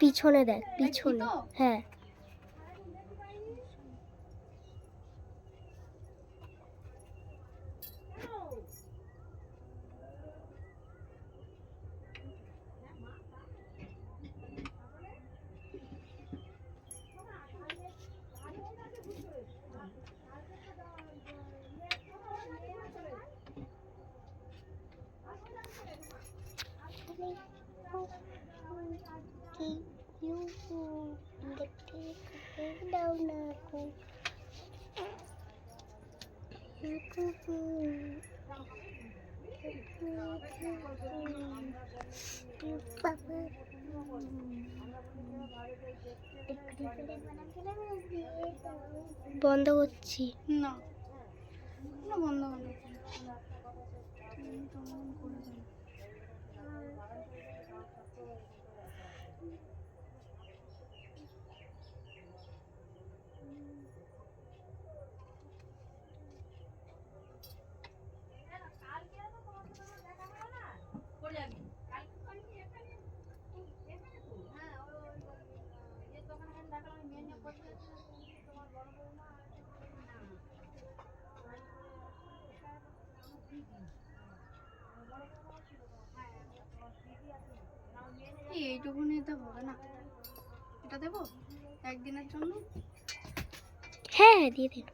পিছনে দেখ, পিছনে। হ্যাঁ বন্ধ করছি না, বন্ধ করো। এইটুকুনি তো হবে না, এটা দেবো একদিনের জন্য। হ্যাঁ দিয়ে দিন।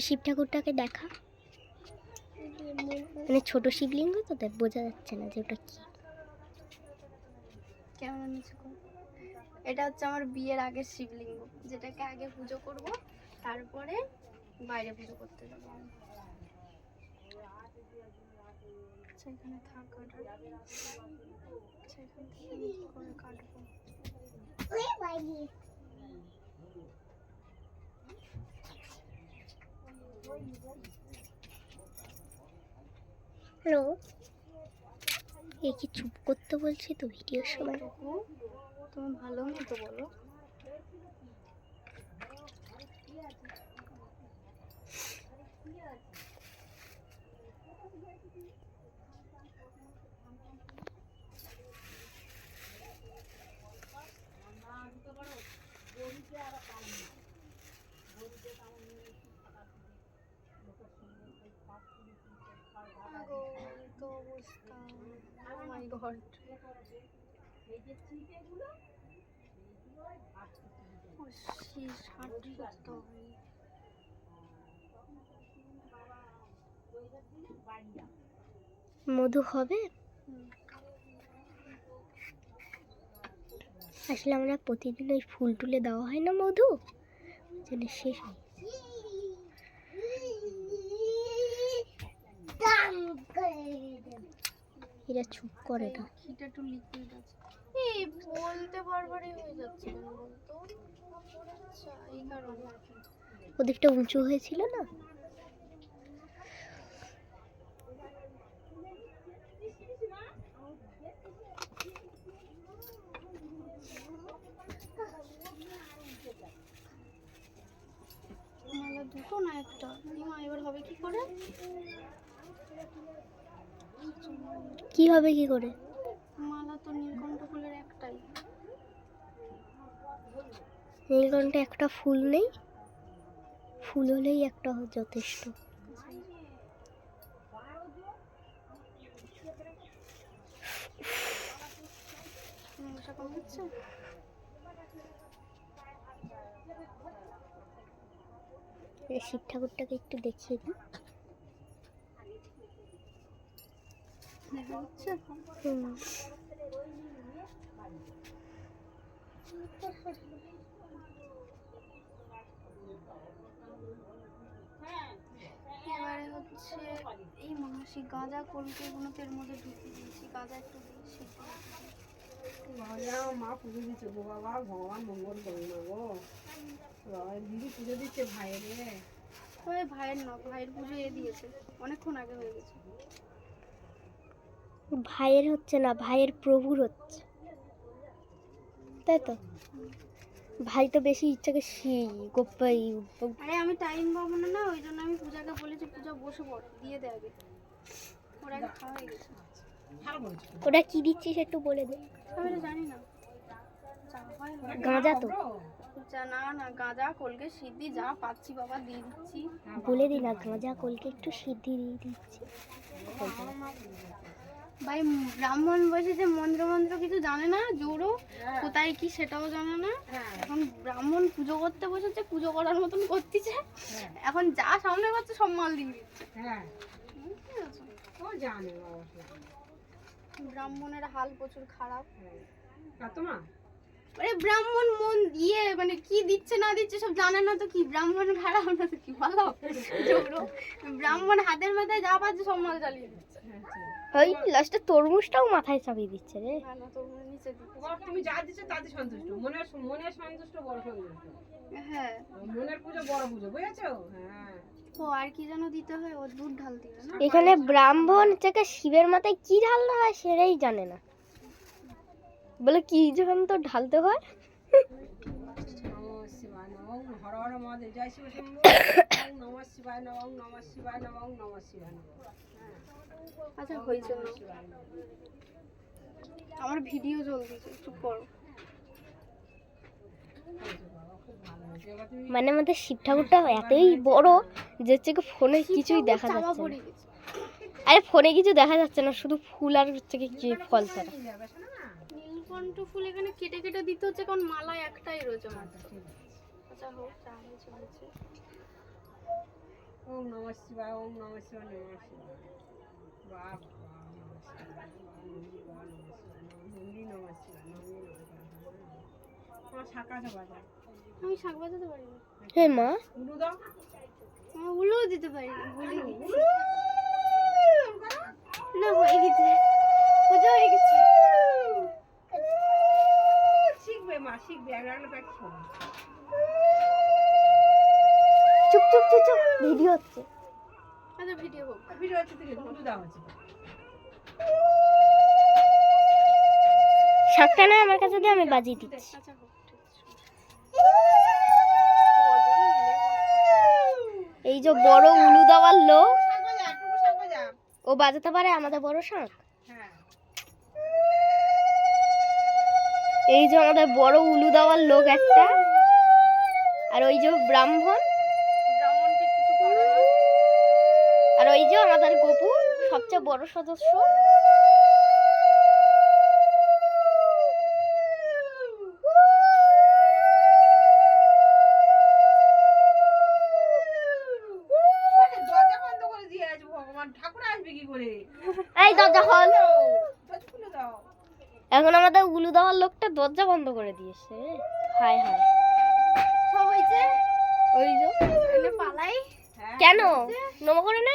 শিব ঠাকুরটাকে দেখা, মানে ছোট শিবলিঙ্গ তো দেখ, বোঝা যাচ্ছে না যে ওটা কি। কেমন নিচে এটা হচ্ছে আমার বিয়ের আগের শিবলিঙ্গ, যেটাকে আগে পুজো করব, তারপরে বাইরে পুজো করতে যাবো। সেখানে থাকা সেখান থেকে করে কাটবো। হ্যালো, এ কি চুপ করতে বলছি তো ভিডিওর সময়? তুমি ভালো মতো বলো। মধু হবে? আসলে আমরা প্রতিদিন ওই ফুল তুলে দেওয়া হয় না মধু, যেন শেষ হয়। এরা চুপ করে না। এটা একটু লিকুইড আছে, এই বলতে বারবারই হয়ে যাচ্ছে কেন বলতো? আচ্ছা এই কারণে। ওদিকটা উঁচু হয়েছিল না। মালা দুটো না একটা, এবার হবে কি করে? কি হবে কি করে? মালা তো নীলকণ্ঠ ফুলের একটাই। নীলকণ্ঠে একটা ফুল নেই, ফুল হলেই একটা যথেষ্ট। শিব ঠাকুরটাকে একটু দেখিয়ে দিই। এবারে হচ্ছে এই মাসি গাঁজা কলকে এগুলো এর মধ্যে ঢুকিয়ে দিয়েছি, গাঁজা একটু দিয়েছি। মা পুজো দিচ্ছে গো বাবা, ভগবান মঙ্গল করো না গো। দিদি পুজো দিচ্ছে ভাইয়েরে। ওই ভাইয়ের না, ভাইয়ের পুজো দিয়েছে, অনেকক্ষণ আগে হয়ে গেছে। ভাইয়ের হচ্ছে না, ভাইয়ের প্রভুর হচ্ছে, তাই তো? ভাই তো বেশি ইচ্ছাকে গোপাই। আরে আমি টাইম পাবো না, না ওই জন্য আমি পূজাকে বলেছি পূজা বসে পড়, দিয়ে দে আগে, ওর আগে খাওয়া হয়ে গেছে। ওটা কি দিচ্ছিস একটু বলে দে। আমি তো জানি না, গাঁজা তো না না, গাঁজা কলকে সিদ্ধি যা পাচ্ছি বাবা দিয়ে দিচ্ছি। বলে দি না, গাঁজা কলকে একটু সিদ্ধি দিয়ে দিচ্ছি। ভাই ব্রাহ্মণ বসেছে, মন্ত্র মন্ত্র কিছু জানে না, জোরও কোথায় কি সেটাও জানে না। এখন ব্রাহ্মণ পুজো করতে বসেছে, পুজো করার মতন করতেছে, এখন যা সামনে পাচ্ছে সব মাল দিয়ে দিচ্ছে। ব্রাহ্মণের হাল প্রচুর খারাপ। আরে ব্রাহ্মণ মন দিয়ে মানে কি দিচ্ছে না দিচ্ছে সব জানে না, তো কি ব্রাহ্মণ খারাপ না তো কি ভালো? জোরও ব্রাহ্মণ হাতের মাথায় যা পাচ্ছে সব মাল চালিয়ে দিচ্ছে। ওই লাস্টে তরমুজটাও মাথায় চাপিয়ে দিচ্ছে রে। না না, তরমুজ নিচে দিচ্ছে। তুমি যা দিচ্ছ তাতে সন্তুষ্ট, মনের সন্তুষ্ট বড় সন্তুষ্ট। হ্যাঁ, মনের পুজো বড় পুজো, বুঝেছো? হ্যাঁ। ও আর কি যেন দিতে হয়, ও দুধ ঢাল দিবে না? এখানে ব্রাহ্মণ থেকে শিবের মাথায় কি ঢালতে হয় সেটাই জানে না, বলে কি যখন তো ঢালতে হয়। নমঃ শিবায় নমঃ, হর হর মহাদেব, জয় শিব শম্ভু, ওম নমঃ শিবায় নমঃ, ওম নমঃ শিবায় নমঃ, ওম নমঃ শিবায় নমঃ। আচ্ছা হয়েছে না, আমার ভিডিও চলতেছে, চুপ করো। মানে আমাদের শিব ঠাকুরটা এতই বড় যে হচ্ছে কি ফোনে কিছুই দেখা চাপা যাচ্ছে পড়ে না। গেছে। আরে ফোনে কিছু দেখা যাচ্ছে না, শুধু ফুল আর হচ্ছে কি ফল ছাড়া। নীলকণ্ঠ ফুল এখানে কেটে কেটে দিতে হচ্ছে, কারণ মালা একটাই রয়েছে মাত্র। আচ্ছা হোক, চা হয়েছে হয়েছে। ওম নমঃ শিবায়, ওম নমঃ শিবায়, নমঃ শিবায়। বাপ আমি শাক বাজাতে পারি না। হে মা, আমি উলুও দিতে পারি না, ভুলে গেছি। না হয়ে গেছে, পুজো হয়ে গেছে। শিখবে মা, শিখবে, একটা প্র্যাকটিস করবে। চুপ চুপ চুপ চুপ, ভিডিও হচ্ছে। আচ্ছা ভিডিও হোক। ভিডিও হচ্ছে থেকে উলু দেওয়া হচ্ছে। শাকটা না আমার কাছে দিয়ে, আমি বাজিয়ে দিচ্ছি। আচ্ছা হোক, ঠিক আছে। এই যে বড় উলু দেওয়ার লোক, শাক বাজা, টুকু শাক বাজা। ও বাজাতে পারে আমাদের বড় শাঁখ। হ্যাঁ। এই যে আমাদের বড় উলু দেওয়ার লোক একটা, আর ওই যে ব্রাহ্মণ, ব্রাহ্মণকে কিছু করে না। আর ওই যে আমাদের গোপু সবচেয়ে বড় সদস্য। দরজা বন্ধ করে দিয়ে আছে, ভগবান ঠাকুর আসবে কি করে? এই দরজা খোল। দরজা খুলে দাও। এখন আমাদের উলু দেওয়ার লোকটা দরজা বন্ধ করে দিয়েছে। হায় হায়। সব হয়েছে, ওই যে এখানে পালাই। হ্যাঁ। কেন নমো করে না?